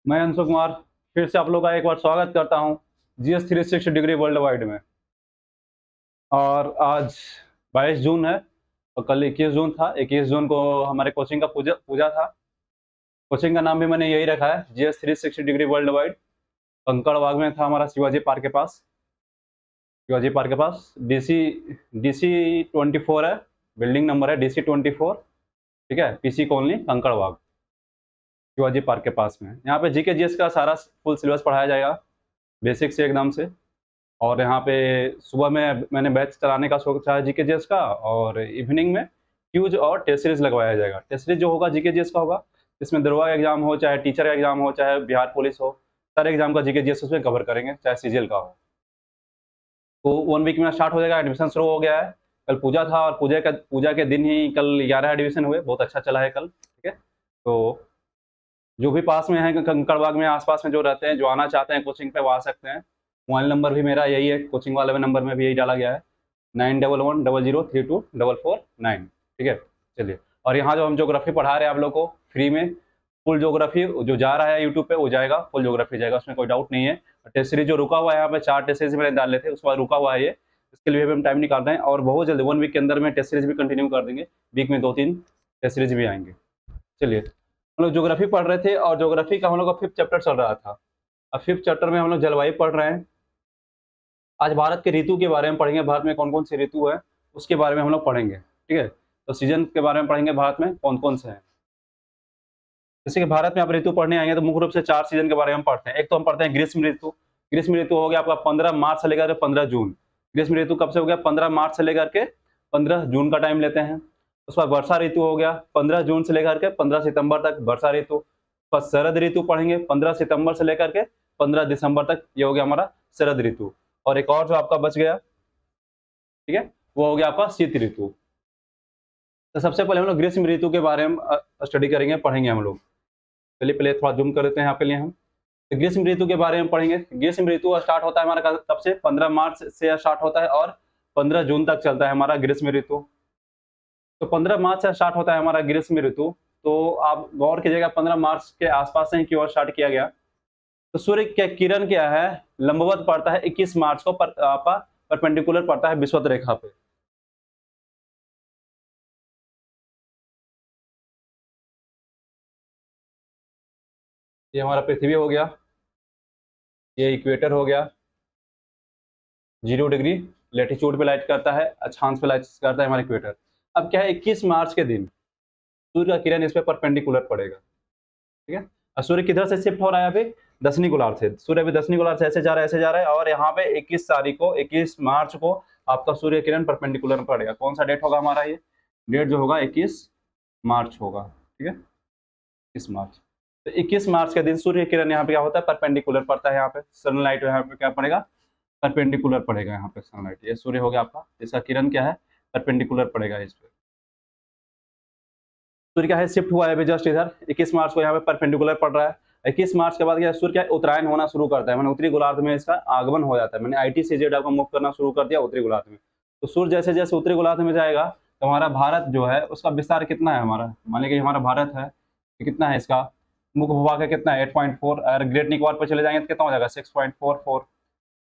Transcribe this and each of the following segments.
मैं अंशु कुमार फिर से आप लोग का एक बार स्वागत करता हूं GS 360 डिग्री वर्ल्ड वाइड में। और आज 22 जून है और कल 21 जून था। 21 जून को हमारे कोचिंग का पूजा पूजा था। कोचिंग का नाम भी मैंने यही रखा है, GS 360 डिग्री वर्ल्ड वाइड। कंकड़ बाग में था हमारा, शिवाजी पार्क के पास। शिवाजी पार्क के पास DC 24 है, बिल्डिंग नंबर है DC 24। ठीक है, PC कॉलोनी कंकड़ बाग, शिवाजी पार्क के पास में। यहाँ पे GK GS का सारा फुल सिलेबस पढ़ाया जाएगा, बेसिक से एकदम से। और यहाँ पे सुबह में मैंने बैच चलाने का सोचा है GK GS का, और इवनिंग में क्यूज और टेस्ट सीरीज लगवाया जाएगा। टेस्ट सीरीज जो होगा GK GS का होगा, इसमें दरोगा एग्जाम हो, चाहे टीचर का एग्जाम हो, चाहे बिहार पुलिस हो, सारे एग्जाम का GK GS उसमें कवर करेंगे, चाहे CGL का हो। तो 1 वीक में स्टार्ट हो जाएगा। एडमिशन शुरू हो गया है। कल पूजा था और पूजा के दिन ही कल 11 एडमिशन हुए। बहुत अच्छा चला है कल। ठीक है, तो जो भी पास में है कंकड़बाग में, आसपास में जो रहते हैं, जो आना चाहते हैं कोचिंग पे, वो आ सकते हैं। मोबाइल नंबर भी मेरा यही है, कोचिंग वाले नंबर में भी यही डाला गया है, 9110032449। ठीक है, चलिए। और यहाँ जो हम ज्योग्राफी पढ़ा रहे हैं आप लोग को फ्री में, फुल ज्योग्राफी जो जा रहा है यूट्यूब पे वो जाएगा, फुल ज्योग्राफी जाएगा, उसमें कोई डाउट नहीं है। टेस्ट सीरीज जो रुका हुआ है, यहाँ पे 4 टेस्ट सीरीज मैंने डाल लेते, उसके बाद रुका हुआ है ये, इसके लिए भी हम टाइम निकाल रहे हैं। और बहुत जल्दी 1 वीक के अंदर में टेस्ट सीरीज भी कंटिन्यू कर देंगे। वीक में 2-3 टेस्ट सीरीज भी आएंगे। चलिए, हम लोग ज्योग्राफी पढ़ रहे थे और ज्योग्राफी का हम लोग का 5th चैप्टर चल रहा था। अब 5th चैप्टर में हम लोग जलवायु पढ़ रहे हैं। आज भारत के ऋतु के बारे में पढ़ेंगे, भारत में कौन कौन सी ऋतु है उसके बारे में हम लोग पढ़ेंगे। ठीक है, तो सीजन के बारे में पढ़ेंगे, भारत में कौन कौन से हैं। जैसे कि भारत में आप ऋतु पढ़ने आएंगे तो मुख्य रूप से 4 सीजन के बारे में हम पढ़ते हैं। एक तो हम पढ़ते हैं ग्रीष्म ऋतु। ग्रीष्म ऋतु हो गया आपका 15 मार्च से लेकर 15 जून। ग्रीष्म ऋतु कब से हो गया? 15 मार्च से लेकर के 15 जून का टाइम लेते हैं। उसके बाद वर्षा ऋतु हो गया 15 जून से लेकर के 15 सितंबर तक, वर्षा ऋतु। बस शरद ऋतु पढ़ेंगे 15 सितंबर से लेकर के 15 दिसंबर तक, ये हो गया हमारा शरद ऋतु। और एक और जो आपका बच गया, ठीक है, वो हो गया आपका शीत ऋतु। तो सबसे पहले हम लोग ग्रीष्म ऋतु के बारे में स्टडी करेंगे, पढ़ेंगे हम लोग। चलिए पहले थोड़ा जूम कर देते हैं आपके लिए हम। तो ग्रीष्म ऋतु के बारे में पढ़ेंगे। ग्रीष्म ऋतु स्टार्ट होता है हमारा कब से? 15 मार्च से स्टार्ट होता है और 15 जून तक चलता है हमारा ग्रीष्म ऋतु। तो 15 मार्च से स्टार्ट होता है हमारा ग्रीष्म ऋतु। तो आप गौर कीजिएगा, 15 मार्च के आसपास से ही क्यों स्टार्ट किया गया। तो सूर्य का किरण क्या है, लंबवत पड़ता है 21 मार्च को, आपका परपेंडिकुलर पड़ता है विषुवत रेखा पे। ये हमारा पृथ्वी हो गया, ये इक्वेटर हो गया, 0 डिग्री लेटीट्यूड पे लाइट करता है, अक्षांश पे लाइट करता है हमारा इक्वेटर। अब क्या है, 21 मार्च के दिन सूर्य का किरण इस पे परपेंडिकुलर पड़ेगा। ठीक है, और सूर्य किधर से शिफ्ट हो रहा है? अभी दक्षिणी गोलार्ध से। सूर्य अभी दक्षिणी गोलार्ध से ऐसे जा रहा है, ऐसे जा रहा है, और यहाँ पे 21 तारीख को, 21 मार्च को आपका सूर्य किरण परपेंडिकुलर पड़ेगा। कौन सा डेट होगा हमारा? ये डेट जो होगा 21 मार्च होगा। ठीक है, 21 मार्च। तो 21 मार्च के दिन सूर्य किरण यहाँ पे क्या होता है? परपेंडिकुलर पड़ता है। यहाँ पे सनलाइट यहाँ पे क्या पड़ेगा? परपेंडिकुलर पड़ेगा यहाँ पे सनलाइट। ये सूर्य हो गया आपका, इसका किरण क्या है? परपेंडिकुलर पड़ेगा इस पे। सूर्य क्या है, शिफ्ट हुआ है अभी जस्ट इधर, 21 मार्च को यहाँ पे परपेंडिकुलर पड़ रहा है। 21 मार्च के बाद क्या, सूर्य क्या है, उत्तरायण होना शुरू करता है, मैंने उत्तरी गोलार्ध में इसका आगमन हो जाता है। मैंने IT से Z आपको मूव करना शुरू कर दिया उत्तरी गोलार्ध में। तो सूर्य जैसे जैसे उत्तरी गोलार्ध में जाएगा तो हमारा भारत जो है उसका विस्तार कितना है हमारा, मान लीजिए हमारा भारत है, कितना है इसका मुख्य भूभाग है, कितना है 8.4। अगर ग्रेट निकोबार पर चले जाएंगे तो कितना हो जाएगा 6.44।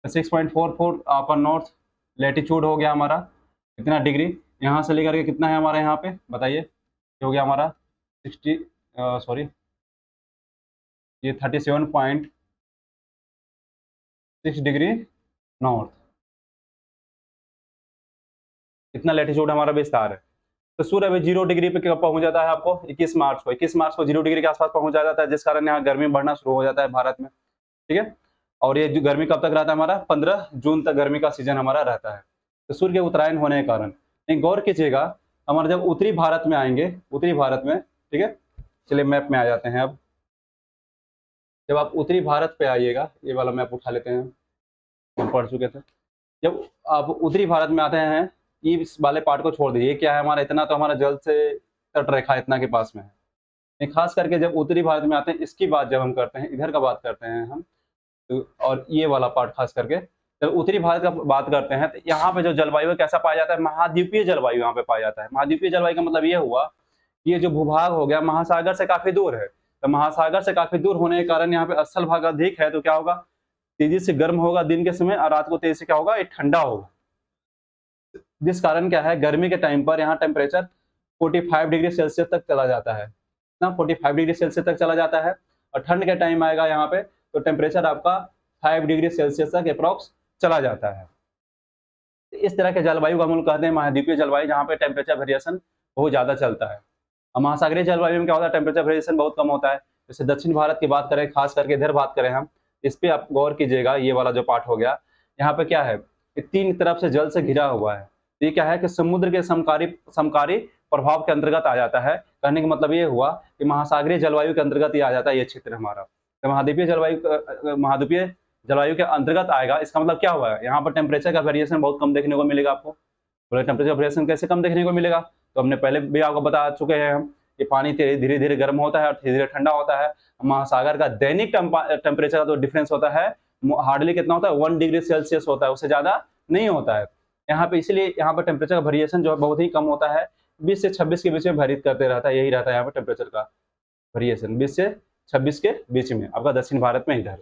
6.44 आपका नॉर्थ लेटीट्यूड हो गया हमारा, कितना डिग्री यहाँ से लेकर के कितना है हमारा यहाँ पे बताइए। हो गया हमारा 60 सॉरी ये 37.6 डिग्री नॉर्थ। इतना लेटीट्यूड हमारा विस्तार है। तो सूर्य अभी 0 डिग्री पे पहुंच जाता है आपको 21 मार्च को। 21 मार्च को 0 डिग्री के आसपास पहुंच जाता है, जिस कारण यहाँ गर्मी बढ़ना शुरू हो जाता है भारत में। ठीक है, और ये जो गर्मी कब तक रहता है हमारा? 15 जून तक गर्मी का सीजन हमारा रहता है। तो सूर्य के उत्तरायण होने के कारण, एक गौर कीजिएगा, हमारे जब उत्तरी भारत में आएंगे, उत्तरी भारत में, ठीक है, चलिए मैप में आ जाते हैं। अब जब आप उत्तरी भारत पे आइएगा, ये वाला मैप उठा लेते हैं, हम पढ़ चुके थे। जब आप उत्तरी भारत में आते हैं, इस वाले पार्ट को छोड़ दीजिए, क्या है हमारा, इतना तो हमारा जल से तट रेखा इतना के पास में है। खास करके जब उत्तरी भारत में आते हैं, इसकी बात जब हम करते हैं, इधर का बात करते हैं हम, तो और ये वाला पार्ट खास करके जब उत्तरी भारत का बात करते हैं, तो यहाँ पे जो जलवायु कैसा पाया जाता है? महाद्वीपीय जलवायु यहाँ पे पाया जाता है। महाद्वीपीय जलवायु का मतलब ये हुआ, ये जो भूभाग हो गया महासागर से काफी दूर है। तो महासागर से काफी दूर होने के कारण यहाँ पे स्थल भाग अधिक है, तो क्या होगा, तेजी से गर्म होगा दिन के समय और रात को तेजी से क्या होगा, ये ठंडा होगा। जिस कारण क्या है, गर्मी के टाइम पर यहाँ टेम्परेचर 45 डिग्री सेल्सियस तक चला जाता है ना, 45 डिग्री सेल्सियस तक चला जाता है। और ठंड के टाइम आएगा यहाँ पे तो टेम्परेचर आपका 5 डिग्री सेल्सियस तक अप्रॉक्स चला जाता है। इस तरह के जलवायु को हम लोग कहते हैं महाद्वीपीय जलवायु, जहाँ पे टेम्परेचर वेरिएशन बहुत ज्यादा चलता है। और महासागरीय जलवायु में क्या होता है, टेम्परेचर वेरिएशन बहुत कम होता है। जैसे दक्षिण भारत की बात करें, खास करके इधर बात करें हम, इस पे आप गौर कीजिएगा, ये वाला जो पार्ट हो गया, यहाँ पे क्या है, कि 3 तरफ से जल से घिरा हुआ है। ये क्या है कि समुद्र के समकारी प्रभाव के अंतर्गत आ जाता है। कहने का मतलब ये हुआ कि महासागरीय जलवायु के अंतर्गत ही आ जाता है ये क्षेत्र हमारा। तो महाद्वीपीय जलवायु के अंतर्गत आएगा। इसका मतलब क्या हुआ है, यहाँ पर टेम्परेचर का वेरिएशन बहुत कम देखने को मिलेगा आपको। बोले टेम्परेचर वेरिएशन कैसे कम देखने को मिलेगा, तो हमने पहले भी आपको बता चुके हैं हम कि पानी धीरे धीरे गर्म होता है और धीरे धीरे ठंडा होता है। महासागर का दैनिक टेम्परेचर का जो डिफरेंस होता है हार्डली कितना होता है, 1 डिग्री सेल्सियस होता है, उससे ज्यादा नहीं होता है यहाँ पे। इसलिए यहाँ पर टेम्परेचर का वेरिएशन जो है बहुत ही कम होता है, 20 से 26 के बीच में वेरिएट करते रहता है, यही रहता है यहाँ पर टेम्परेचर का वेरिएशन 20 से 26 के बीच में आपका दक्षिण भारत में इधर।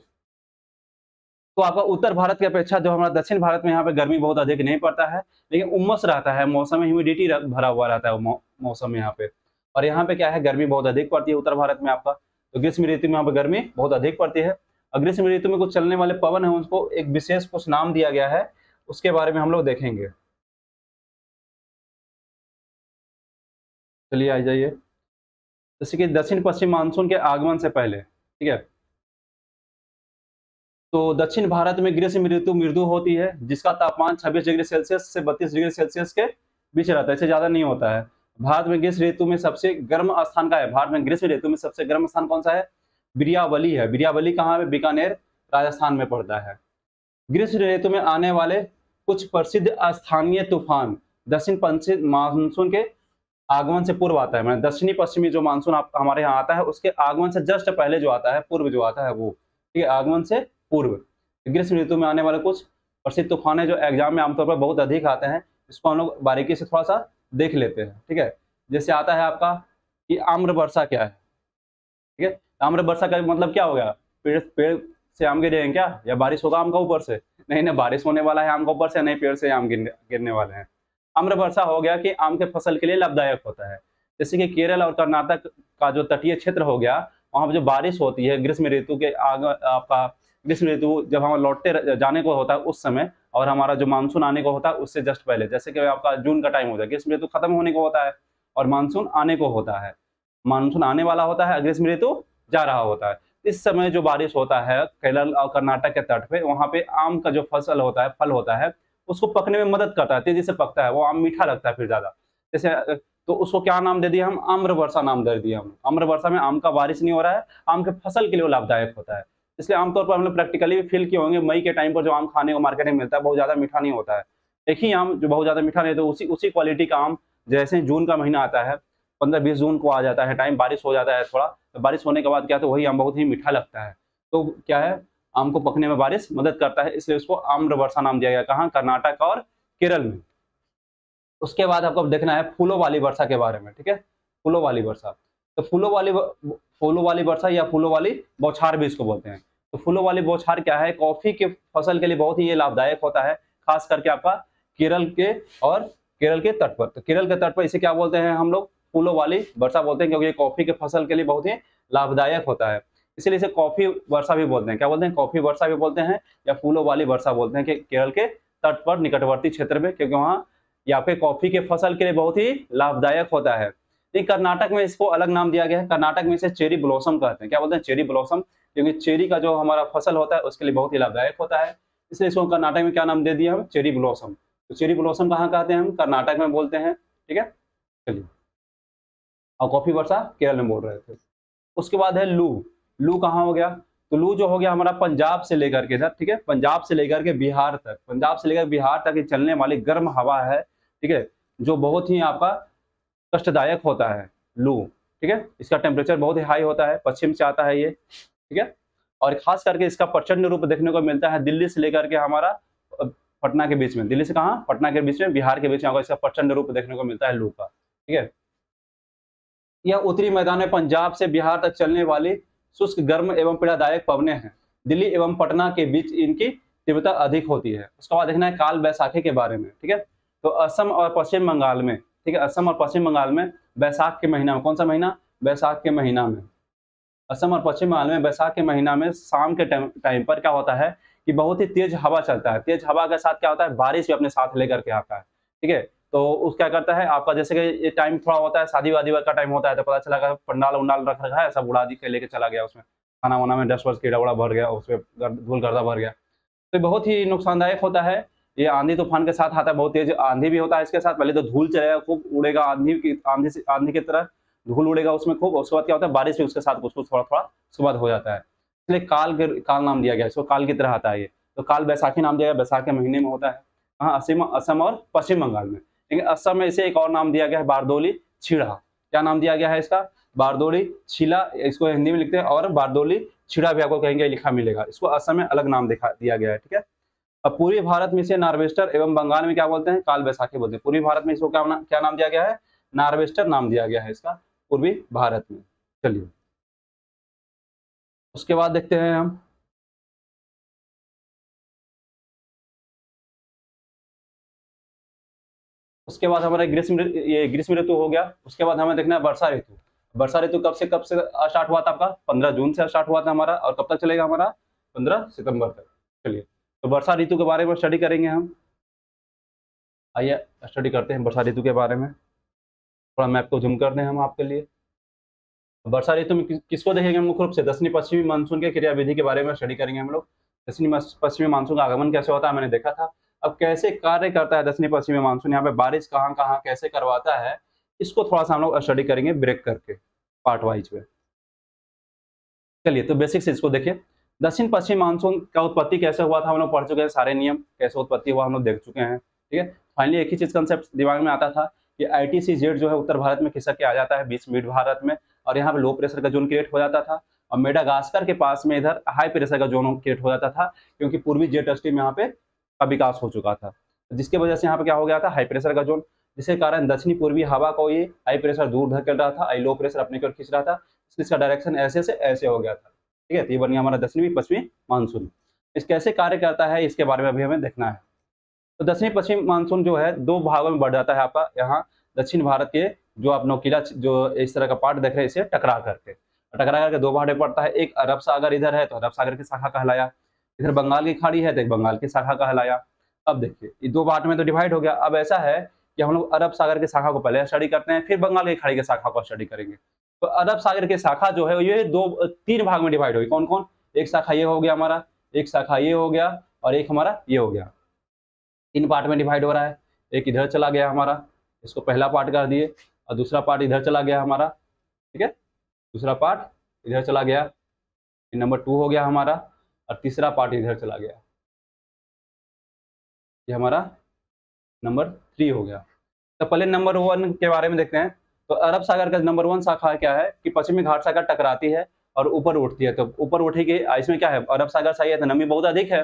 तो आपका उत्तर भारत की अपेक्षा जो हमारा दक्षिण भारत में यहाँ पे गर्मी बहुत अधिक नहीं पड़ता है, लेकिन उमस रहता है, मौसम में ह्यूमिडिटी भरा हुआ रहता है मौसम यहाँ पे। और यहाँ पे क्या है, गर्मी बहुत अधिक पड़ती है उत्तर भारत में आपका। तो ग्रीष्म ऋतु में यहाँ पे गर्मी बहुत अधिक पड़ती है। और ग्रीष्म ऋतु में कुछ चलने वाले पवन है, उनको एक विशेष कुछ नाम दिया गया है, उसके बारे में हम लोग देखेंगे। चलिए आ जाइए। जैसे कि दक्षिण पश्चिम मानसून के आगमन से पहले, ठीक है, तो दक्षिण भारत में ग्रीष्म ऋतु मृदु होती है, जिसका तापमान 26 डिग्री सेल्सियस से 32 डिग्री सेल्सियस के बीच रहता है, इससे ज्यादा नहीं होता है। भारत में ग्रीष्म ऋतु में सबसे गर्म स्थान का है, भारत में ग्रीष्म ऋतु में सबसे गर्म स्थान कौन सा है, बिरियावली है। बिरियावली कहाँ है, बीकानेर राजस्थान में पड़ता है। ग्रीष्म ऋतु में आने वाले कुछ प्रसिद्ध स्थानीय तूफान दक्षिण पश्चिम मानसून के आगमन से पूर्व आता है, दक्षिणी पश्चिमी जो मानसून हमारे यहाँ आता है उसके आगमन से जस्ट पहले जो आता है, पूर्व जो आता है वो, ठीक है, आगमन से पूर्व। ग्रीष्म ऋतु में आने वाले कुछ प्रसिद्ध तूफान है जो एग्जाम में आमतौर पर बहुत अधिक आते हैं, इसको हम लोग बारीकी से थोड़ा सा देख लेते हैं, ठीक है। जैसे आता है आपका कि आम्र वर्षा क्या है, ठीक है। आम्र वर्षा का मतलब क्या हो गया, पेड़ से आम गिरे हैं क्या, या बारिश होगा आम का ऊपर से, नहीं ना, बारिश होने वाला है आम का ऊपर से, नहीं पेड़ से आम गिरने वाले हैं। आम्र वर्षा हो गया कि आम के फसल के लिए लाभदायक होता है। जैसे कि केरल और कर्नाटक का जो तटीय क्षेत्र हो गया, वहां पर जो बारिश होती है ग्रीष्म ऋतु के आपका ग्रीष्म ऋतु जब हम लौटते जाने को होता है उस समय, और हमारा जो मानसून आने को होता है उससे जस्ट पहले, जैसे कि आपका जून का टाइम होता है, ग्रीष्म ऋतु खत्म होने को होता है और मानसून आने को होता है, मानसून आने वाला होता है, ग्रीष्म ऋतु जा रहा होता है। इस समय जो बारिश होता है केरल और कर्नाटक के तट पे, वहां पे आम का जो फसल होता है, फल होता है, उसको पकने में मदद करता है, तेजी से पकता है, वो आम मीठा लगता है फिर ज्यादा। जैसे तो उसको क्या नाम दे दिया हम, आम्र वर्षा नाम दे दिया हम। आम्र वर्षा में आम का बारिश नहीं हो रहा है, आम के फसल के लिए वो लाभदायक होता है। इसलिए आमतौर पर हम लोग प्रैक्टिकली फील किए होंगे, मई के टाइम पर जो आम खाने को मार्केट में मिलता है बहुत ज्यादा मीठा नहीं होता है। एक ही आम जो बहुत ज्यादा मीठा नहीं, तो उसी क्वालिटी का आम जैसे जून का महीना आता है, 15-20 जून को आ जाता है टाइम, बारिश हो जाता है थोड़ा, तो बारिश होने के बाद क्या, तो वही आम बहुत ही मीठा लगता है। तो क्या है, आम को पकने में बारिश मदद करता है, इसलिए उसको आम्र वर्षा नाम दिया गया। कहाँ, कर्नाटक और केरल में। उसके बाद आपको देखना है फूलों वाली वर्षा के बारे में, ठीक है, फूलों वाली वर्षा। तो फूलों वाली वर्षा या फूलों वाली बौछार भी इसको बोलते हैं। तो फूलों वाली बौछार क्या है, कॉफी के फसल के लिए बहुत ही ये लाभदायक होता है, खास करके आपका केरल के तट पर। तो केरल के तट पर इसे क्या बोलते हैं हम लोग, फूलों वाली वर्षा बोलते हैं, क्योंकि ये कॉफी के फसल के लिए बहुत ही लाभदायक होता है, इसलिए इसे कॉफी वर्षा भी बोलते हैं। क्या बोलते हैं, कॉफी वर्षा भी बोलते हैं या फूलों वाली वर्षा बोलते हैं, कि केरल के तट पर निकटवर्ती क्षेत्र में, क्योंकि वहाँ यहाँ पे कॉफी के फसल के लिए बहुत ही लाभदायक होता है। लेकिन कर्नाटक में इसको अलग नाम दिया गया है, कर्नाटक में इसे चेरी ब्लॉसम कहते हैं। क्या बोलते हैं, चेरी ब्लॉसम, क्योंकि चेरी का जो हमारा फसल होता है उसके लिए बहुत ही लाभदायक होता है, इसलिए इसको कर्नाटक में क्या नाम दे दिया हम, चेरी ब्लॉसम। तो चेरी ब्लॉसम कहाँ कहते हैं हम, कर्नाटक में बोलते हैं, ठीक है। चलिए, और कॉफी वर्षा केरल में बोल रहे थे। उसके बाद है लू। लू कहाँ हो गया, तो लू जो हो गया हमारा पंजाब से लेकर के इधर, ठीक है, पंजाब से लेकर के बिहार तक, पंजाब से लेकर बिहार तक चलने वाली गर्म हवा है, ठीक है, जो बहुत ही आपका कष्टदायक होता है लू, ठीक है। इसका टेम्परेचर बहुत ही हाई होता है, पश्चिम से आता है ये, ठीक है। और खास करके इसका प्रचंड रूप देखने को मिलता है दिल्ली से लेकर के हमारा पटना के बीच में, दिल्ली से कहाँ, पटना के बीच में, बिहार के बीच में इसका प्रचंड रूप देखने को मिलता है लू का, ठीक है। यह उत्तरी मैदान में पंजाब से बिहार तक चलने वाली शुष्क गर्म एवं पीड़ादायक पवनें हैं। दिल्ली एवं पटना के बीच इनकी तीव्रता अधिक होती है। उसके बाद देखना है काल बैसाखी के बारे में, ठीक है। तो असम और पश्चिम बंगाल में, ठीक है, असम और पश्चिम बंगाल में बैसाख के महीना में, कौन सा महीना, बैसाख के महीना में, असम और पश्चिम बंगाल में बैसाख के महीना में शाम के टाइम पर क्या होता है कि बहुत ही तेज हवा चलता है। तेज हवा के साथ क्या होता है, बारिश भी अपने साथ लेकर के आता है, ठीक है। तो उस क्या करता है आपका, जैसे कि ये टाइम थोड़ा होता है शादी वादी का टाइम होता है, तो पता चला पंडाल उंडाल रख रखा है, सब उड़ा दी के लेके चला गया, उसमें खाना वाना में डस्ट वस्ट कीड़ा उड़ा भर गया, उसमें धूल गर्दा भर गया, तो बहुत ही नुकसानदायक होता है। ये आंधी तूफान के साथ आता है, बहुत तेज आंधी भी होता है इसके साथ। पहले तो धूल चलेगा, खूब उड़ेगा, आंधी की तरह धूल उड़ेगा उसमें खूब। उसके बाद क्या होता है, बारिश भी उसके साथ कुछ कुछ थोड़ा थोड़ा उसके बाद हो जाता है, इसलिए काल नाम दिया गया इसको, काल की तरह आता है ये। तो काल बैसाखी नाम दिया गया, बैसाख के महीने में होता है। हाँ, असम और पश्चिम बंगाल में। लेकिन असम में इसे एक और नाम दिया गया है, बारदोली छीड़ा। क्या नाम दिया गया है इसका, बारदोली छीला, इसको हिंदी में लिखते हैं, और बारदोली छीड़ा भी आपको कहेंगे लिखा मिलेगा। इसको असम में अलग नाम दिया गया है, ठीक है। अब पूर्वी भारत में इसे नार्वेस्टर एवं बंगाल में क्या बोलते हैं, काल बैसाखी बोलते हैं। पूर्वी भारत में इसको क्या नाम दिया गया है, नार्वेस्टर नाम दिया गया है इसका, पूर्वी भारत में। चलिए उसके बाद देखते हैं हम, उसके बाद हमारा ग्रीष्म ऋतु हो गया। उसके बाद हमें देखना है वर्षा ऋतु। वर्षा ऋतु कब से स्टार्ट हुआ था आपका, 15 जून से स्टार्ट हुआ था हमारा, और कब तक चलेगा हमारा, 15 सितंबर तक। चलिए तो वर्षा ऋतु के बारे में स्टडी करेंगे हम। आइए स्टडी करते हैं वर्षा ऋतु के बारे में। थोड़ा मैप को जूम कर दें हम आपके लिए। वर्षा ऋतु में किसको देखेंगे मुख्य रूप से, दक्षिणी पश्चिमी मानसून के क्रियाविधि के बारे में स्टडी करेंगे हम लोग। दक्षिणी पश्चिमी मानसून का आगमन कैसे होता है मैंने देखा था। अब कैसे कार्य करता है दक्षिणी पश्चिमी मानसून, यहाँ पे बारिश कहाँ कहाँ कैसे करवाता है, इसको थोड़ा सा हम लोग स्टडी करेंगे ब्रेक करके, पार्ट वाइज में। चलिए तो बेसिक से इसको देखिए। दक्षिण पश्चिम मानसून का उत्पत्ति कैसे हुआ था हम लोग पढ़ चुके हैं, सारे नियम कैसे उत्पत्ति हुआ हम लोग देख चुके हैं, ठीक है। फाइनली एक ही चीज कंसेप्ट दिमाग में आता था कि ITC-Z जो है उत्तर भारत में खिसक के आ जाता है बीच मिड भारत में, और यहाँ पे लो प्रेशर का जोन क्रिएट हो जाता था, और मेडागास्कर के पास में इधर हाई प्रेशर का जोन क्रिएट हो जाता था, क्योंकि पूर्वी जेट स्ट्रीम यहाँ पे का विकास हो चुका था, जिसकी वजह से यहाँ पे क्या हो गया था, हाई प्रेशर का जोन, जिसके कारण दक्षिणी पूर्वी हवा को ये हाई प्रेशर दूर धकेल रहा था, लो प्रेशर अपने की ओर खींच रहा था, इसका डायरेक्शन ऐसे से ऐसे हो गया था, ठीक है। तो ये बन गया हमारा दक्षिणी पश्चिमी मानसून। इस कैसे कार्य करता है इसके बारे में अभी हमें देखना है। तो दक्षिणी पश्चिम मानसून जो है दो भागों में बढ़ जाता है आपका। यहाँ दक्षिण भारत के जो आप नोकीला जो इस तरह का पार्ट देख रहे हैं, इसे टकरा करके दो भाग में पड़ता है। एक अरब सागर इधर है तो अरब सागर की शाखा कहलाया, इधर बंगाल की खाड़ी है तो एक बंगाल की शाखा कहलाया। अब देखिए ये दो पार्ट में तो डिवाइड हो गया। अब ऐसा है कि हम लोग अरब सागर की शाखा को पहले स्टडी करते हैं, फिर बंगाल की खाड़ी की शाखा को स्टडी करेंगे। तो अरब सागर की शाखा जो है ये तीन भाग में डिवाइड हुई। कौन कौन, एक शाखा ये हो गया हमारा, एक शाखा ये हो गया, और एक हमारा ये हो गया। तीन पार्ट में डिवाइड हो रहा है। एक इधर चला गया हमारा, इसको पहला पार्ट कर दिए, और दूसरा पार्ट इधर चला गया हमारा, ठीक है, दूसरा पार्ट इधर चला गया, नंबर 2 हो गया हमारा, और तीसरा पार्ट इधर चला गया, ये हमारा नंबर 3 हो गया। तो पहले नंबर 1 के बारे में देखते हैं। तो अरब सागर का नंबर 1 शाखा क्या है कि पश्चिमी घाट सागर टकराती है और ऊपर उठती है। तो ऊपर उठेगी, इसमें क्या है, अरब सागर सही है तो नमी बहुत अधिक है,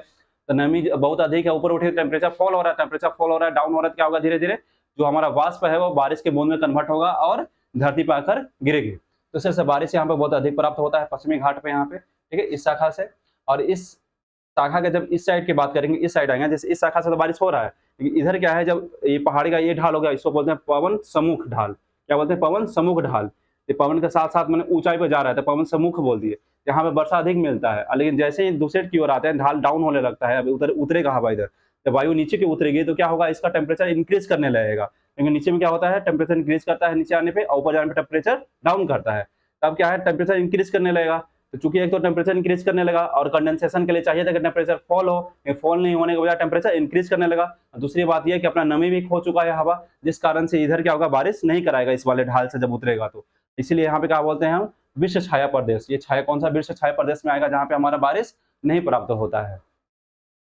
तो नमी बहुत अधिक है, ऊपर उठे टेम्परेचर फॉल हो रहा है, टेम्परेचर फॉल हो रहा है, डाउन हो रहा है, क्या होगा, धीरे धीरे जो हमारा वाष्प है वो बारिश के बूंद में कन्वर्ट होगा और धरती पर आकर गिरेगी। तो इससे बारिश यहाँ पे बहुत अधिक प्राप्त होता है पश्चिमी घाट पे यहाँ पे, ठीक है, इस शाखा से। और इस शाखा के जब इस साइड की बात करेंगे, इस साइड आएंगे, जैसे इस शाखा से तो बारिश हो रहा है, लेकिन इधर क्या है, जब ये पहाड़ी का ये ढाल हो गया, इसको बोलते हैं पवन सम्मुख ढाल। क्या बोलते हैं, पवन सम्मुख ढाल। ये पवन के साथ साथ मैंने ऊंचाई पर जा रहा है तो पवन सम्मुख बोल दिए, यहाँ पे वर्षा अधिक मिलता है। लेकिन जैसे ही दूसरे की ओर आते हैं ढाल डाउन होने लगता है, अभी उतरेगा हवा इधर, जब वायु नीचे की उतरेगी तो क्या होगा, इसका टेम्परेचर इंक्रीज करने लगेगा। क्योंकि नीचे में क्या होता है, टेम्परेचर इंक्रीज करता है नीचे आने पे, और ऊपर जाने पे टेम्परेचर डाउन करता है। तब क्या है, टेम्परेचर इंक्रीज करने लगेगा। तो चूंकि एक तो टेम्परेचर इंक्रीज करने लगा, और कंडेंसेशन के लिए चाहिए था कि टेम्परेचर फॉल हो, फॉल नहीं होने के बजाय टेम्परेचर इंक्रीज करने लगा। दूसरी बात यह कि अपना नमी भी खो चुका है हवा, जिस कारण से इधर क्या होगा, बारिश नहीं कराएगा इस वाले ढाल से जब उतरेगा। तो इसीलिए यहाँ पे क्या बोलते हैं हम, विश्व छाया प्रदेश। ये छाया कौन सा, विश्व छाया प्रदेश में आएगा, जहाँ पे हमारा बारिश नहीं प्राप्त होता है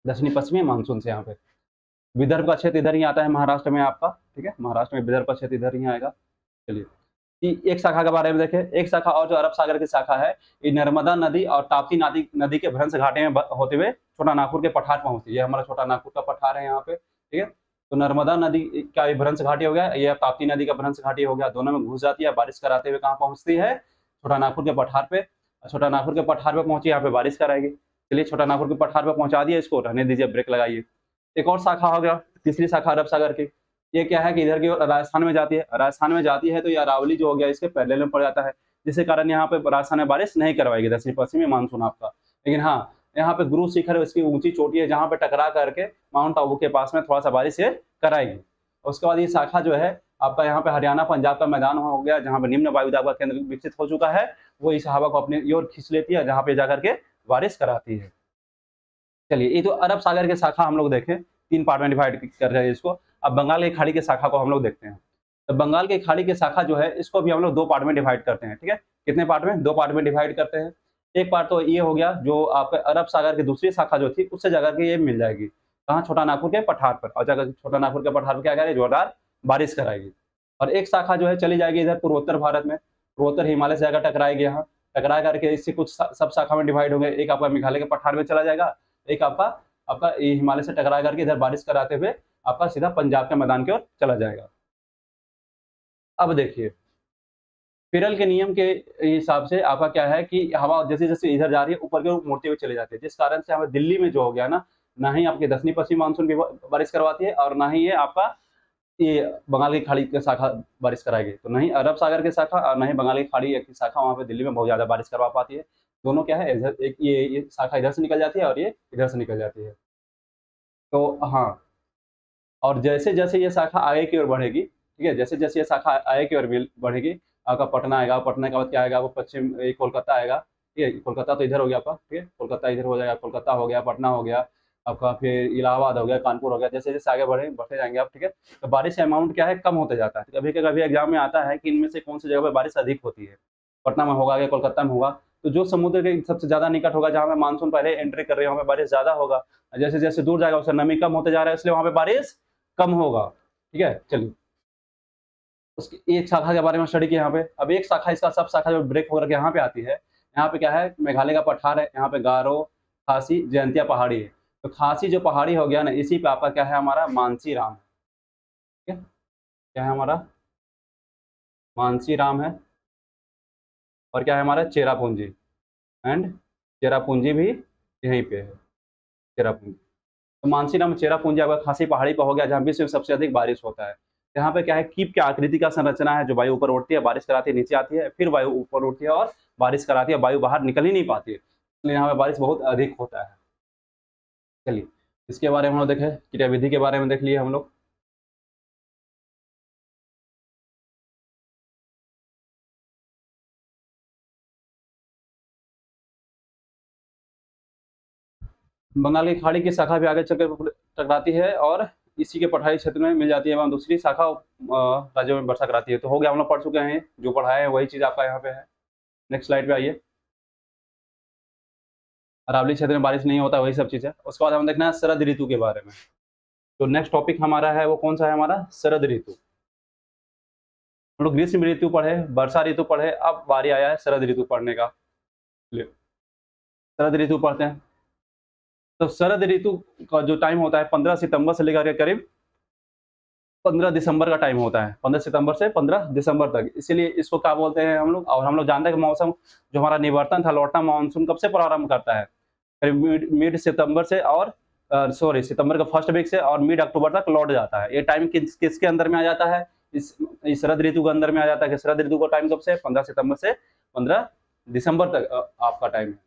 दक्षिणी पश्चिमी मानसून से। यहाँ पे विदर्भ का क्षेत्र इधर ही आता है महाराष्ट्र में आपका, ठीक है, महाराष्ट्र में विदर्भ का क्षेत्र इधर ही आएगा। चलिए एक शाखा के बारे में देखें। एक शाखा और जो अरब सागर की शाखा है, ये नर्मदा नदी और ताप्ती नदी के भ्रंश घाटे में होते हुए छोटा नागपुर के पठार पहुंचती है। ये हमारा छोटा नागपुर का पठार है यहाँ पे, ठीक है। तो नर्मदा नदी का भी भ्रंश घाटी हो गया, ये ताप्ती नदी का भ्रंश घाटी हो गया, दोनों में घुस जाती है, बारिश कराते हुए कहाँ पहुंचती है, छोटा नागपुर के पठार पे। छोटा नागपुर के पठार पे पहुंची, यहाँ पे बारिश कराएगी। चलिए छोटा नागपुर के पठार पे पहुंचा दिया, इसको रहने दीजिए, ब्रेक लगाइए। एक और शाखा हो गया, तीसरी शाखा अरब सागर की। ये क्या है कि इधर की ओर राजस्थान में जाती है, राजस्थान में जाती है तो ये अरावली जो हो गया इसके पैरेलल में पड़ जाता है, जिसके कारण यहाँ पे राजस्थान में बारिश नहीं करवाएगी दक्षिण पश्चिमी मानसून आपका। लेकिन हाँ, यहाँ पे गुरु शिखर इसकी ऊंची चोटी है, जहाँ पे टकरा करके माउंट आबू के पास में थोड़ा सा बारिश ये कराएगी। उसके बाद ये शाखा जो है आपका यहाँ पे हरियाणा पंजाब का मैदान हो गया, जहाँ पे निम्न वायुदाब का केंद्र विकसित हो चुका है, वो इस हवा को अपनी ओर खींच लेती है, जहाँ पे जाकर के बारिश कराती है। चलिए, ये तो अरब सागर के शाखा हम लोग देखें, 3 पार्ट में डिवाइड कर रहे हैं इसको। अब बंगाल की खाड़ी के शाखा को हम लोग देखते हैं। तो बंगाल की खाड़ी की शाखा जो है, इसको भी हम लोग 2 पार्ट में डिवाइड करते हैं, ठीक है। कितने पार्ट में? 2 पार्ट में डिवाइड करते हैं। एक पार्ट तो ये हो गया, जो आपके अरब सागर की दूसरी शाखा जो थी, उससे जाकर के ये मिल जाएगी कहाँ, छोटा नागपुर के पठार पर, और जाकर छोटा नागपुर के पठार पर क्या करेगी, जोरदार बारिश कराएगी। और एक शाखा जो है चली जाएगी इधर पूर्वोत्तर भारत में, पूर्वोत्तर हिमालय से जाकर टकराएगी, यहाँ टकरा करके इससे कुछ सब शाखा में डिवाइड होंगे। एक आपका मेघालय के पठार में चला जाएगा, एक आपका आपका ये हिमालय से टकरा करके इधर बारिश कराते हुए आपका सीधा पंजाब के मैदान की ओर चला जाएगा। अब देखिए, पिरल के नियम के हिसाब से आपका क्या है कि हवा जैसे जैसे इधर जा रही है, ऊपर की ओर मुड़ते हुए चले जाते हैं, जिस कारण से हमें दिल्ली में जो हो गया ना ही आपके दक्षिणी पश्चिमी मानसून बारिश करवाती है, और ना ही ये आपका ये बंगाल की खाड़ी की शाखा बारिश कराएगी। तो नहीं अरब सागर की शाखा और ना ही बंगाल की खाड़ी की शाखा वहाँ पे दिल्ली में बहुत ज्यादा बारिश करवा पाती है। दोनों क्या है, इधर एक ये शाखा इधर से निकल जाती है और ये इधर से निकल जाती है। तो हाँ, और जैसे जैसे ये शाखा आगे की ओर बढ़ेगी, ठीक है, जैसे जैसे ये शाखा आगे की ओर बढ़ेगी, आपका पटना आएगा, पटना के बाद क्या आएगा, वो पश्चिम कोलकाता आएगा, ठीक है। कोलकाता तो इधर हो गया आपका, ठीक है, कोलकाता इधर हो जाएगा, कोलकाता हो गया, पटना हो गया आपका, फिर इलाहाबाद हो गया, कानपुर हो गया, जैसे जैसे आगे बढ़ते जाएंगे आप, ठीक है। तो बारिश का अमाउंट क्या है, कम होते जाता है। कभी कभी एग्जाम में आता है कि इनमें से कौन सी जगह पर बारिश अधिक होती है, पटना में होगा या कोलकाता में होगा। तो जो समुद्र के सबसे ज्यादा निकट होगा, जहाँ पे मानसून पहले एंट्री कर रही है, वहाँ पे बारिश ज्यादा होगा। जैसे जैसे दूर जाएगा उससे नमी कम होते जा रहा है, इसलिए वहाँ पे बारिश कम होगा, ठीक है। चलिए, उसकी एक शाखा के बारे में स्टडी किया यहाँ पे। अब एक शाखा, इसका सब शाखा जो ब्रेक होकर के यहाँ पे आती है, यहाँ पे क्या है, मेघालय का पठार है, यहाँ पे गारो, खासी, जयंतिया पहाड़ी है। तो खासी जो पहाड़ी हो गया ना, इसी पे आपका क्या है, हमारा मानसी राम है, ठीक है। क्या है हमारा, मानसी राम है, और क्या है हमारा, चेरापूंजी, एंड चेरापूंजी भी यहीं पे है, चेरापूंजी। तो मानसीराम चेरापूंजी आपका खासी पहाड़ी पर हो गया, जहाँ विश्व में सबसे अधिक बारिश होता है। यहाँ पे क्या है, कीप की आकृति का संरचना है, जो वायु ऊपर उठती है, बारिश कराती है, नीचे आती है, फिर वायु ऊपर उठती है और बारिश कराती है, वायु बाहर निकल ही नहीं पाती है, इसलिए यहाँ पे बारिश बहुत अधिक होता है। चलिए, इसके बारे में हम लोग देखें, क्रियाविधि के बारे में देख लिए हम लोग। बंगाल की खाड़ी की शाखा भी आगे चलकर टकराती है और इसी के पठारी क्षेत्र में मिल जाती है, वहाँ दूसरी शाखा राज्यों में वर्षा कराती है। तो हो गया, हम लोग पढ़ चुके हैं, जो पढ़ाए हैं वही चीज आपका यहाँ पे है। नेक्स्ट स्लाइड पे आइए। अरावली क्षेत्र में बारिश नहीं होता, वही सब चीज़ है। उसके बाद हम देखना है शरद ऋतु के बारे में। तो नेक्स्ट टॉपिक हमारा है वो कौन सा है, हमारा शरद ऋतु। हम लोग ग्रीष्म ऋतु पढ़े, वर्षा ऋतु पढ़े, अब बारी आया है शरद ऋतु पढ़ने का। शरद ऋतु पढ़ते हैं। तो शरद ऋतु का जो टाइम होता है 15 सितंबर से लेकर के करीब 15 दिसंबर का टाइम होता है, 15 सितंबर से 15 दिसंबर तक। इसीलिए इसको क्या बोलते हैं हम लोग, और हम लोग जानते हैं कि मौसम जो हमारा निवर्तन था, लौटना मानसून कब से प्रारंभ करता है, करीब मिड सितंबर से, और सॉरी सितंबर का फर्स्ट वीक से और मिड अक्टूबर तक लौट जाता है। ये टाइम किसके अंदर में आ जाता है, इस शरद ऋतु के अंदर में आ जाता है। कि शरद ऋतु का टाइम कब से, 15 सितंबर से 15 दिसंबर तक आपका टाइम है,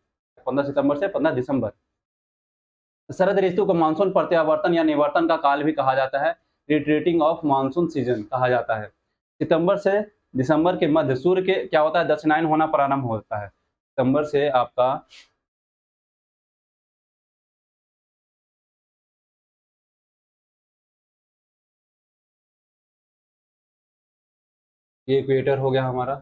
15 सितंबर से 15 दिसंबर। शरद ऋतु को मानसून प्रत्यावर्तन या निवर्तन का काल भी कहा जाता है, रिट्रीटिंग ऑफ मानसून सीजन कहा जाता है। सितंबर से दिसंबर के मध्य सूर्य के क्या होता है, दक्षिणायन होना प्रारंभ होता है। सितंबर से आपका ये इक्वेटर हो गया हमारा,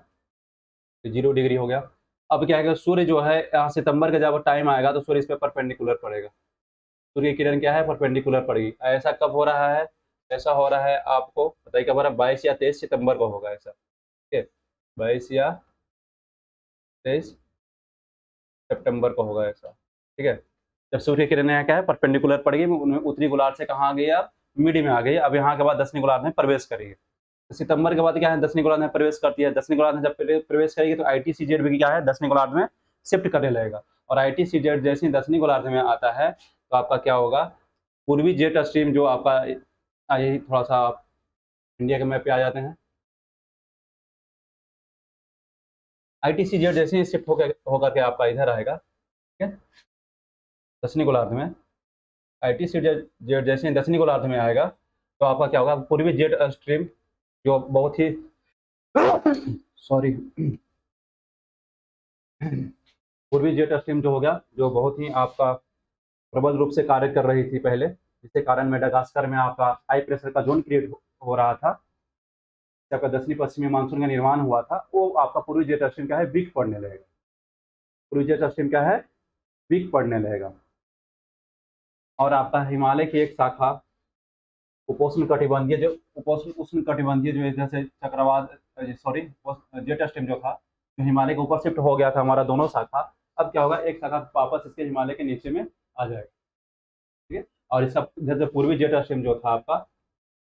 0 डिग्री हो गया। अब क्या है कि सूर्य जो है यहाँ सितंबर का जब टाइम आएगा तो सूर्य इस पर परपेंडिकुलर पड़ेगा, सूर्य की किरण क्या है, परपेंडिकुलर पड़ेगी। ऐसा कब हो रहा है, ऐसा हो रहा है आपको बताइए कब हो रहा है, 22 या 23 सितंबर को होगा ऐसा, ठीक है, 22 या 23 सितंबर को होगा ऐसा, ठीक है। जब सूर्य की किरण यहाँ क्या है, परपेंडिकुलर पड़ेगी, उनमें उत्तरी गोलार्ध से कहाँ आ गई आप, मिड में आ गई, अब यहाँ के बाद दक्षिणी गोलार्ध में प्रवेश करेगी। सितंबर के बाद क्या है, दक्षिणी गोलार्ध में प्रवेश करती है। दक्षिणी गोलार्ध में जब प्रवेश करेगी तो ITCZ भी क्या है, दक्षिणी गोलार्ध में शिफ्ट करने लगेगा। और ITCZ जैसे ही दक्षिणी गोलार्ध में आता है तो आपका क्या होगा, पूर्वी जेट स्ट्रीम जो आपका, यही थोड़ा सा आप इंडिया के मैप पे आ जाते हैं। ITCZ जैसे ही शिफ्ट होकर के आपका इधर आएगा, ठीक है, दक्षिणी गोलार्ध में। ITCZ जैसे ही दक्षिणी गोलार्ध में आएगा तो आपका क्या होगा, पूर्वी जेट स्ट्रीम जो बहुत ही सॉरी पूर्वी जेट स्ट्रीम जो हो गया, जो बहुत ही आपका प्रबल रूप से कार्य कर रही थी पहले, जिसके कारण मेडागास्कर में आपका हाई प्रेशर का जोन क्रिएट हो रहा था, आपका दक्षिणी पश्चिमी मानसून का निर्माण हुआ था, वो आपका पूर्वी जेट स्ट्रीम क्या है, वीक पड़ने लगेगा। पूर्वी जेट स्ट्रीम क्या है, वीक पड़ने लगेगा। और आपका हिमालय की एक शाखा उपोष्ण कटिबंधीय जो जैसे चक्रवात सॉरी जेट स्ट्रीम जो था, जो हिमालय के ऊपर शिफ्ट हो गया था हमारा दोनों शाखा, अब क्या होगा, एक शाखा वापस इसके हिमालय के नीचे में आ जाएगा, ठीक है। और इसका जैसे पूर्वी जेट स्ट्रीम जो था आपका,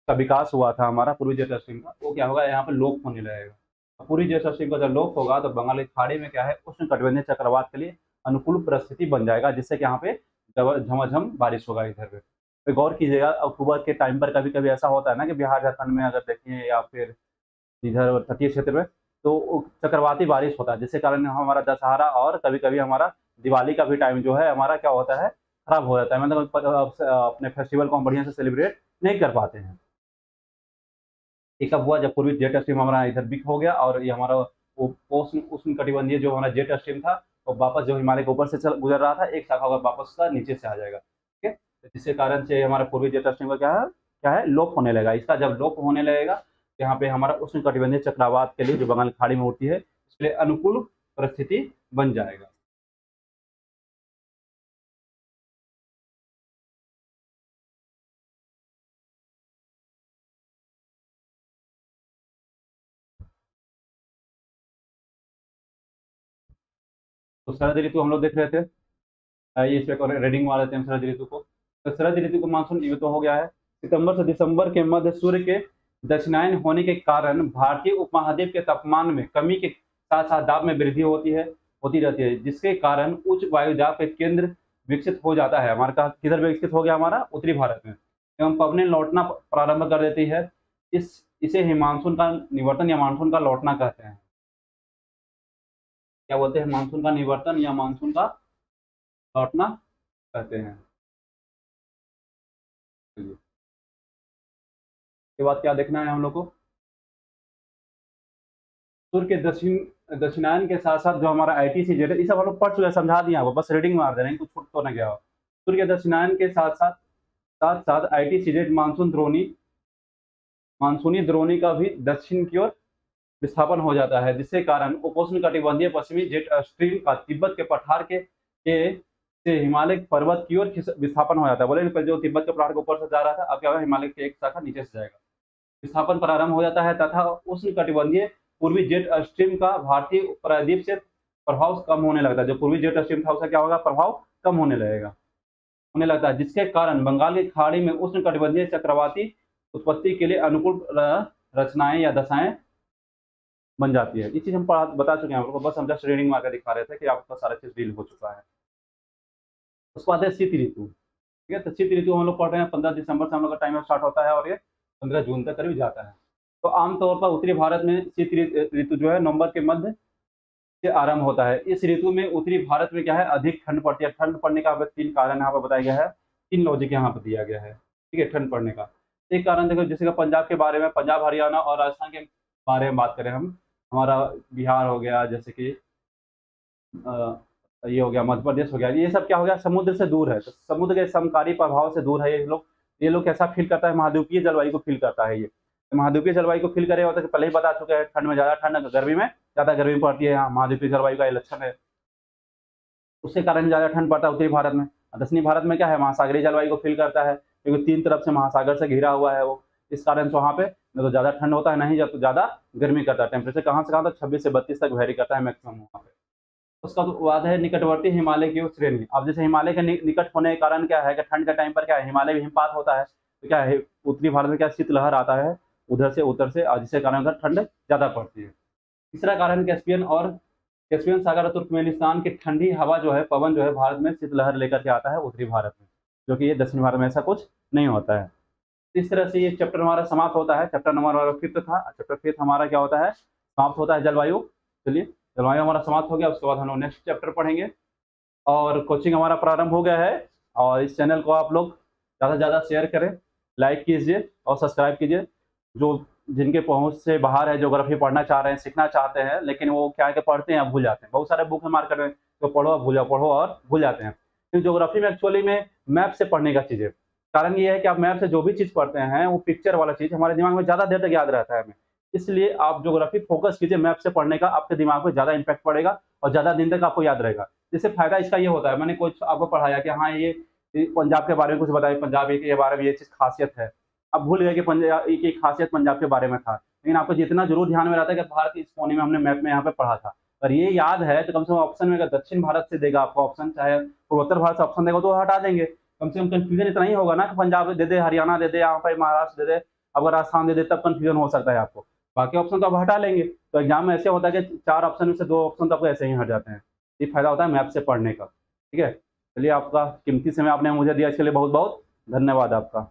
का विकास हुआ था हमारा पूर्वी जेट स्ट्रीम का, वो क्या होगा, यहाँ पर लोप होने लगेगा। पूर्वी जेट स्ट्रीम का जब लोप होगा तो बंगाल की खाड़ी में क्या है, उष्ण कटिबंधीय चक्रवात के लिए अनुकूल परिस्थिति बन जाएगा, जिससे कि यहाँ पे झमाझम बारिश होगा इधर पे। तो गौर कीजिएगा, अक्टूबर के टाइम पर कभी कभी ऐसा होता है ना कि बिहार झारखंड में अगर देखिए या फिर इधर तटीय क्षेत्र में, तो चक्रवाती बारिश होता है, जिसके कारण हमारा दशहरा और कभी कभी हमारा दिवाली का भी टाइम जो है हमारा क्या होता है, खराब हो जाता है, मतलब अपने फेस्टिवल को हम बढ़िया से सेलिब्रेट नहीं कर पाते हैं। ये कब हुआ, जब पूर्वी जेट स्ट्रीम हमारा इधर वीक हो गया और ये हमारा उष्ण कटिबंधीय जो हमारा जेट स्ट्रीम था वो वापस जो हिमालय के ऊपर से गुजर रहा था, एक शाखा होगा वापस का नीचे से आ जाएगा, ठीक है। जिसके कारण से हमारा पूर्वी जेट स्ट्रीम का क्या है लोप होने लगेगा। इसका जब लोप होने लगेगा तो यहाँ पे हमारा उष्ण कटिबंधीय चक्रवात के लिए जो बंगाल खाड़ी में उड़ती है, इसके लिए अनुकूल परिस्थिति बन जाएगा। तो शरद ऋतु हम लोग देख रहे थे, ये इस पे रीडिंग मार लेते हैं शरद ऋतु को। तो शरद ऋतु को मानसून ये तो हो गया है। सितंबर से दिसंबर के मध्य सूर्य के दक्षिणायन होने के कारण भारतीय उपमहाद्वीप के तापमान में कमी के साथ साथ दाब में वृद्धि होती रहती है, जिसके कारण उच्च वायुदाब के केंद्र विकसित हो जाता है। हमारे का किधर विकसित हो गया, हमारा उत्तरी भारत में, एवं पवनें लौटना प्रारंभ कर देती है। इसे ही मानसून का निवर्तन या मानसून का लौटना कहते हैं। क्या बोलते हैं, मानसून का निवर्तन या मानसून का लौटना कहते हैं। चलिए, इसके बाद क्या देखना है हम लोग को, सूर्य के दक्षिणायन के साथ साथ जो हमारा ITCZ है, ये सब हम लोग पढ़ चुके हैं, समझा दिया आपको, बस रीडिंग मार दे रहे हैं, कुछ छूट तो ना गया हो। सूर्य के दक्षिणायन के साथ साथ ITCZ मानसूनी द्रोणी का भी दक्षिण की ओर विस्थापन हो जाता है, जिसके कारण उपोष्ण कटिबंधीय पश्चिमी जेट स्ट्रीम का तिब्बत के पठार के से हिमालय पर्वत की ओर विस्थापन हो जाता है। बोले जो तिब्बत के पठार के ऊपर से जा रहा था, अब क्या होगा, हिमालय के एक शाखा नीचे से जाएगा, विस्थापन प्रारंभ हो जाता है, तथा उष्ण कटिबंधीय पूर्वी जेट स्ट्रीम का भारतीय प्रायद्वीप से प्रभाव कम होने लगता है। जो पूर्वी जेट स्ट्रीम था उसका क्या होगा, प्रभाव कम होने लगता है, जिसके कारण बंगाल की खाड़ी में उष्ण कटिबंधीय चक्रवाती उत्पत्ति के लिए अनुकूल रचनाएं या दशाएं बन जाती है। ये चीज हम बता चुके हैं आपको, बस हम जस्ट रीडिंग मार के दिखा रहे थे कि आपका सारा चीज डील हो चुका है। उसके बाद है शीत ऋतु, ठीक है। तो शीत ऋतु हम लोग पढ़ रहे हैं, 15 दिसंबर से हम लोग का टाइम स्टार्ट होता है और ये 15 जून तक करीब जाता है। तो आमतौर पर उत्तरी भारत में शीत ऋतु जो है नवंबर के मध्य से आरंभ होता है। इस ऋतु में उत्तरी भारत में क्या है, अधिक ठंड पड़ती है। ठंड पड़ने का 3 कारण यहाँ पर बताया गया है, 3 लॉजिक यहाँ पर दिया गया है, ठीक है, ठंड पड़ने का। एक कारण देखो, जैसे पंजाब के बारे में, पंजाब हरियाणा और राजस्थान के बारे में बात करें हम, हमारा बिहार हो गया, जैसे कि ये हो गया, मध्य प्रदेश हो गया, ये सब क्या हो गया, समुद्र से दूर है, तो समुद्र के समकारी प्रभाव से दूर है ये लोग कैसा फील करता है, महाद्वीपीय जलवायु को फील करता है। ये महाद्वीपीय जलवायु को फील करे होता है, पहले ही बता चुके हैं, ठंड में ज़्यादा ठंड, गर्मी में ज़्यादा गर्मी पड़ती है, यहाँ महाद्वीपीय जलवायु का ये लक्षण है। उसके कारण ज़्यादा ठंड पड़ता है उत्तरी भारत में। दक्षिणी भारत में क्या है, महासागरीय जलवायु को फील करता है, क्योंकि 3 तरफ से महासागर से घिरा हुआ है वो, इस कारण से वहाँ पे न तो ज़्यादा ठंड होता है, नहीं तो ज़्यादा गर्मी करता है। टेम्परेचर कहाँ से कहाँ तक 26 से 32 तक वेरी करता है मैक्सिमम वहाँ पे। उसका बाद है निकटवर्ती हिमालय की श्रेणी। अब जैसे हिमालय के निकट होने के कारण क्या है कि ठंड के टाइम पर क्या है, हिमालय में हिमपात होता है, तो क्या है, उत्तरी भारत में क्या शीतलहर आता है उधर से, उत्तर से, और जिसके कारण उधर ठंड ज़्यादा पड़ती है। तीसरा कारण कैस्पियन और कैस्पियन सागर और तुर्कमेनिस्तान की ठंडी हवा जो है, पवन जो है, भारत में शीतलहर लेकर के आता है उत्तरी भारत में, जो कि ये दक्षिण भारत में ऐसा कुछ नहीं होता है। इस तरह से ये चैप्टर हमारा समाप्त होता है। चैप्टर नंबर हमारा 5th था। चैप्टर 5th हमारा क्या होता है, समाप्त होता है जलवायु। चलिए, जलवायु हमारा समाप्त हो गया, उसके बाद हम लोग नेक्स्ट चैप्टर पढ़ेंगे। और कोचिंग हमारा प्रारंभ हो गया है, और इस चैनल को आप लोग ज़्यादा से ज़्यादा शेयर करें, लाइक कीजिए और सब्सक्राइब कीजिए। जो जिनके पहुंच से बाहर है, ज्योग्राफी पढ़ना चाह रहे हैं, सीखना चाहते हैं, लेकिन वो क्या है कि पढ़ते हैं भूल जाते हैं। बहुत सारे बुक है मार्केट में, तो पढ़ो भूल जाओ, पढ़ो और भूल जाते हैं। तो ज्योग्राफी में एक्चुअली में मैप से पढ़ने का चीज़ है। कारण ये है कि आप मैप से जो भी चीज़ पढ़ते हैं, वो पिक्चर वाला चीज़ हमारे दिमाग में ज़्यादा देर तक याद रहता है हमें। इसलिए आप ज्योग्राफी फोकस कीजिए, मैप से पढ़ने का आपके दिमाग में ज़्यादा इम्पैक्ट पड़ेगा और ज़्यादा दिन तक आपको याद रहेगा। जैसे फायदा इसका ये होता है, मैंने कुछ आपको पढ़ाया कि हाँ ये पंजाब के बारे में कुछ बताया, पंजाब के बारे में ये चीज़ खासियत है। अब भूल गए कि पंजाब की खासियत पंजाब के बारे में था, लेकिन आपको जितना जरूर ध्यान में रहता है कि भारत के इस कोने में हमने मैप में यहाँ पे पढ़ा था। अगर ये याद है तो कम से कम ऑप्शन में अगर दक्षिण भारत से देगा आपको ऑप्शन, चाहे पूर्वोत्तर भारत से ऑप्शन देगा तो हटा देंगे। कम से कम कंफ्यूजन इतना ही होगा ना कि पंजाब दे दे, हरियाणा दे दे, यहाँ पे महाराष्ट्र दे दे, अगर राजस्थान दे दे, तब कंफ्यूजन हो सकता है आपको। बाकी ऑप्शन तो आप हटा लेंगे। तो एग्जाम में ऐसे होता है कि 4 ऑप्शन में से 2 ऑप्शन तो आपको ऐसे ही हट जाते हैं। ये फायदा होता है मैप से पढ़ने का। ठीक है, चलिए, आपका कीमती समय आपने मुझे दिया, इसके लिए बहुत बहुत धन्यवाद आपका।